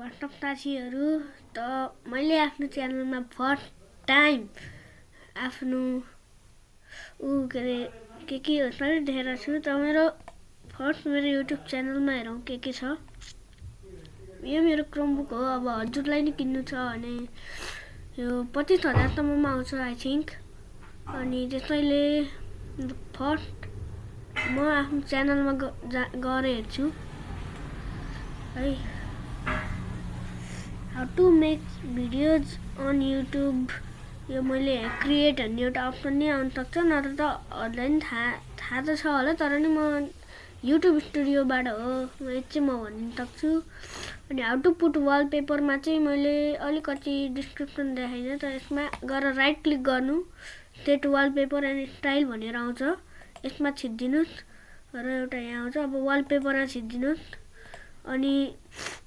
WhatsApp साथीहरू त मैले आफ्नो च्यानलमा फर्स्ट टाइम आफ्नो के सबै देखेर छु त मेरो युट्युब च्यानलमा हेरौँ के छ। यो मेरो क्रोमबुक हो। अब हजुरलाई नि किन्नु छ भने यो 25,000 सम्ममा आउँछ आई थिङ्क। अनि त्यसैले फर्स्ट म आफ्नो च्यानलमा गएर हेर्छु है। How to make videos on YouTube यो मैले क्रिएट भन्ने एउटा अप्सन नै आउन सक्छ, नत्र त हजुरलाई नि थाहा त छ होला, तर नि म युट्युब स्टुडियोबाट हो चाहिँ म भन्न सक्छु। अनि हाउ टु पुट वालपेपरमा चाहिँ मैले अलिकति डिस्क्रिप्सन देखाइनँ, त यसमा गएर राइट क्लिक गर्नु, सेट वालपेपर एन्ड स्टाइल भनेर आउँछ, यसमा छिट्दिनुहोस् र एउटा यहाँ आउँछ। अब वालपेपरमा छिट्दिनुहोस् अनि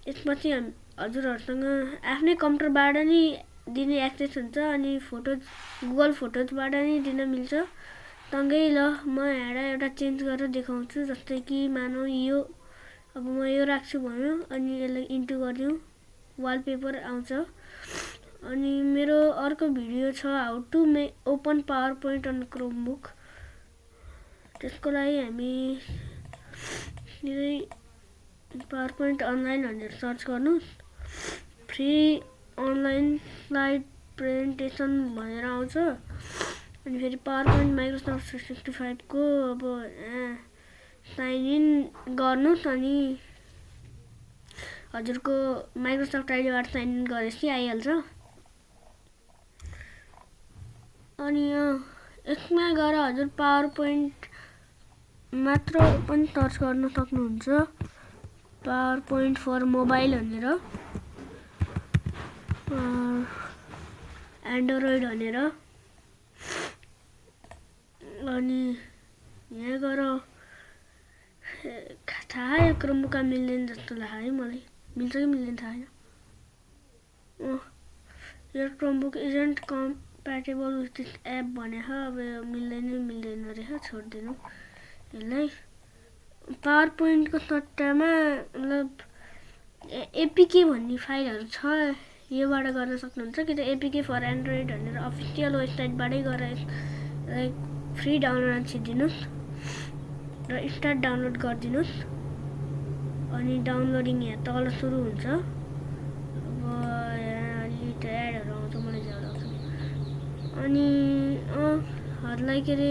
यसपछि हजुरहरूसँग आफ्नै कम्प्युटरबाट नि दिने एक्सेस हुन्छ अनि फोटोज गुगल फोटोजबाट नि दिन मिल्छ सँगै। ल म यहाँ एउटा चेन्ज गरेर देखाउँछु, जस्तै कि मानौ यो अब म यो राख्छु भन्यो अनि यसलाई इन्टु गरिदिउँ, वालपेपर आउँछ। अनि मेरो अर्को भिडियो छ how to open PowerPoint on Chromebook. त्यसको लागि हामी पावर पोइन्ट अनलाइन भनेर सर्च गर्नु, फ्री अनलाइन स्लाइड प्रेजेन्टेसन भनेर आउँछ। अनि फेरि पावर पोइन्ट माइक्रोसफ्ट 365 को अब साइन इन गर्नुहोस् अनि हजुरको माइक्रोसफ्ट आइडीबाट साइन इन गरेपछि आइहाल्छ। अनि यसमा गएर हजुर पावर पोइन्ट मात्र पनि सर्च गर्न सक्नुहुन्छ, पावर पोइन्ट फर मोबाइल भनेर, एन्ड्रोइड भनेर। अनि यहाँ गएर थाहा यो क्रोमबुकमा मिल्दैन जस्तो लाग्यो है मलाई, मिल्छ कि मिल्दैन थाहा छैन। यो Chromebook isn't compatible with this app भने अब मिल्दैन रहेछ, छोडिदिनु यसलाई। पावर पोइन्टको सट्टामा मतलब एपिके भन्ने फाइलहरू छ, योबाट गर्न सक्नुहुन्छ कि त एपिके फर एन्ड्रोइड भनेर अफिसियल वेबसाइटबाटै गएर फ्री डाउनलोड छिर्दिनुहोस् र स्टार्ट डाउनलोड गरिदिनुहोस्। अनि डाउनलोडिङ यहाँ तल सुरु हुन्छ। अब यहाँ अलि एडहरू आउँछ, मलाई ज्यादा आउँछ। अनि हजुरलाई के अरे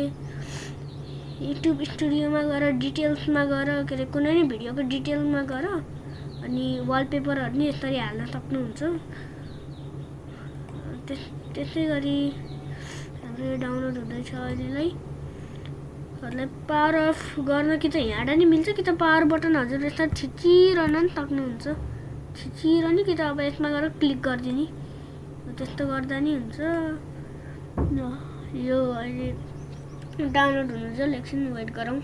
युट्युब स्टुडियोमा गएर डिटेल्समा गएर के अरे कुनै नि भिडियोको डिटेलमा गएर अनि वालपेपरहरू नि यसरी हाल्न सक्नुहुन्छ। त्यसै गरी हाम्रो डाउनलोड हुँदैछ अहिलेलाई। हजुरलाई पावर अफ गर्न कि त यहाँबाट नि मिल्छ कि त पावर बटन हजुर यसरी थिचिरहन नि सक्नुहुन्छ, थिचिरहने कि त अब यसमा गएर क्लिक गरिदिने, त्यस्तो गर्दा नि हुन्छ। यो अहिले डाउनलोड हुनुहुन्छ, एकछिन वेट गरौँ।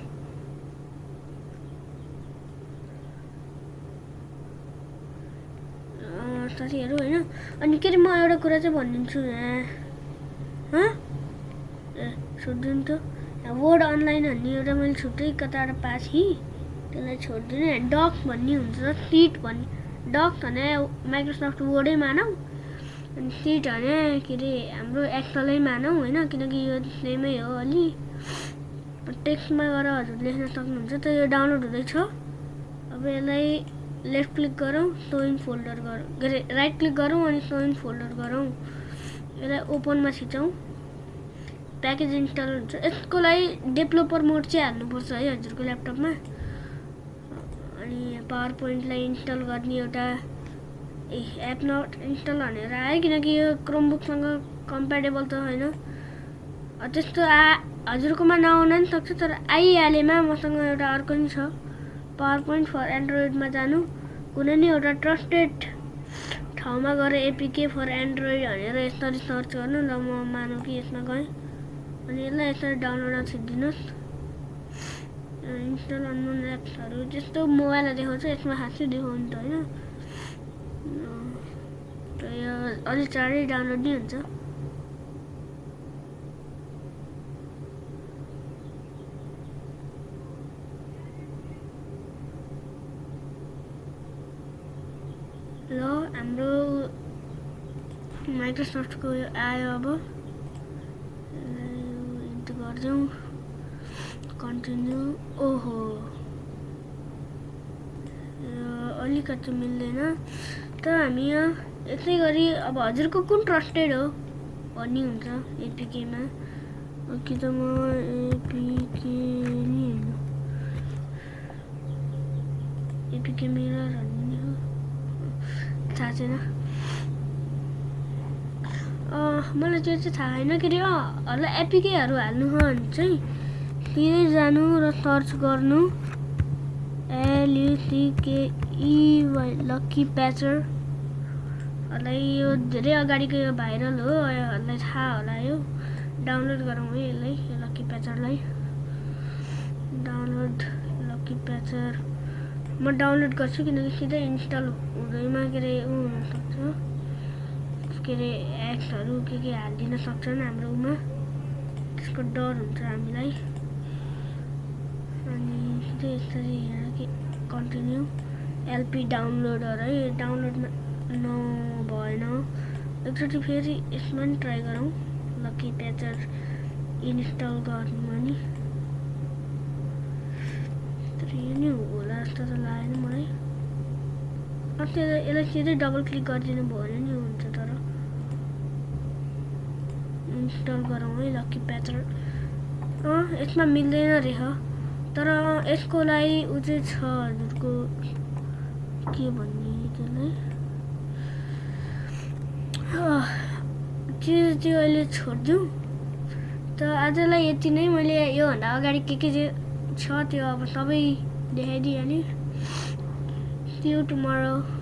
साथीहरू होइन, अनि के अरे म एउटा कुरा चाहिँ भनिदिन्छु यहाँ छोडिदिनु त। वर्ड अनलाइन भन्ने एउटा मैले छुट्टै कताबाट पाएको थिएँ, त्यसलाई छोडिदिनु। डक भन्ने हुन्छ, सिट भन्ने, डक भने माइक्रोसफ्ट वर्डै मानौ, अनि सिट भने के अरे हाम्रो एक्सलै मानौ होइन, किनकि यो सेमै हो अलि। टेक्स्टमा गएर हजुर लेख्न सक्नुहुन्छ। त यो डाउनलोड हुँदैछ। अब यसलाई लेफ्ट क्लिक गरौँ, सो इन फोल्डर गरौँ, के अरे राइट क्लिक गरौँ अनि सो इन फोल्डर गरौँ। यसलाई ओपनमा छिचौँ, प्याकेज इन्स्टल हुन्छ। यसको लागि डेभलोपर मोड चाहिँ हाल्नुपर्छ है हजुरको ल्यापटपमा। अनि पावर पोइन्टलाई इन्स्टल गर्ने एउटा एप नट इन्स्टल भनेर आयो, किनकि यो क्रोमबुकसँग कम्प्याटेबल त होइन। त्यस्तो हजुरकोमा नआउन नि सक्छ, तर आइहालेमा मसँग एउटा अर्को नि छ, पावर पोइन्ट फर एन्ड्रोइडमा जानु, कुनै नि एउटा ट्रस्टेड ठाउँमा गएर एपिके फर एन्ड्रोइड भनेर यसरी सर्च गर्नु। ल म मानौँ कि यसमा गएँ अनि यसलाई यसरी डाउनलोड छिर्दिनुहोस्। इन्स्टल अननोन एप्सहरू जस्तो मोबाइलमा देखाउँछ, यसमा खासै देखाउनु त होइन, यो अलि चाँडै डाउनलोड नै हुन्छ। ल हाम्रो माइक्रोसफ्टको आयो अब इन्टर गर्छौँ कन्टिन्यू ओहो अलिकति मिल्दैन त हामी यहाँ यसै गरी अब हजुरको कुन ट्रस्टेड हो भन्ने हुन्छ एपीकेमा कि त म एपीके नि होइन एपीके मिरर भन्ने हो थाहा छैन मलाई त्यो चाहिँ थाहा छैन के अरे होला एपीकेहरू हाल्नु हो भने चाहिँ त्यहीँ जानु र सर्च गर्नु LUCKEY लकी प्याचर होला यो धेरै अगाडिको यो भाइरल हो यसलाई थाहा होला यो डाउनलोड गरौँ है यसलाई यो लकी प्याचरलाई डाउनलोड लकी प्याचर म डाउनलोड गर्छु किनकि सिधै इन्स्टल हुँदैमा के अरे हुनसक्छ के अरे एप्सहरू के हालिदिन सक्छन् हाम्रोमा त्यसको डर हुन्छ हामीलाई अनि सिधै यसरी यहाँ कि कन्टिन्यू एलपी डाउनलोडर है डाउनलोडमा भएन एकचोटि फेरि यसमा नि ट्राई गरौँ लकी प्याचर इन्स्टल गर्नुमा नि तर यो नि होला जस्तो त लागेन मलाई यसलाई सिधै डबल क्लिक गरिदिनु भयो भने नि हुन्छ तर इन्स्टल गरौँ है लकी प्याचर यसमा मिल्दैन रहेछ तर यसको लागि उ चाहिँ छ हजुरको के भन्ने त्यसलाई त्यो अहिले छोडिदिउँ त आजलाई यति नै मैले योभन्दा अगाडि के छ त्यो अब सबै देखाइदिइहालेँ See you tomorrow.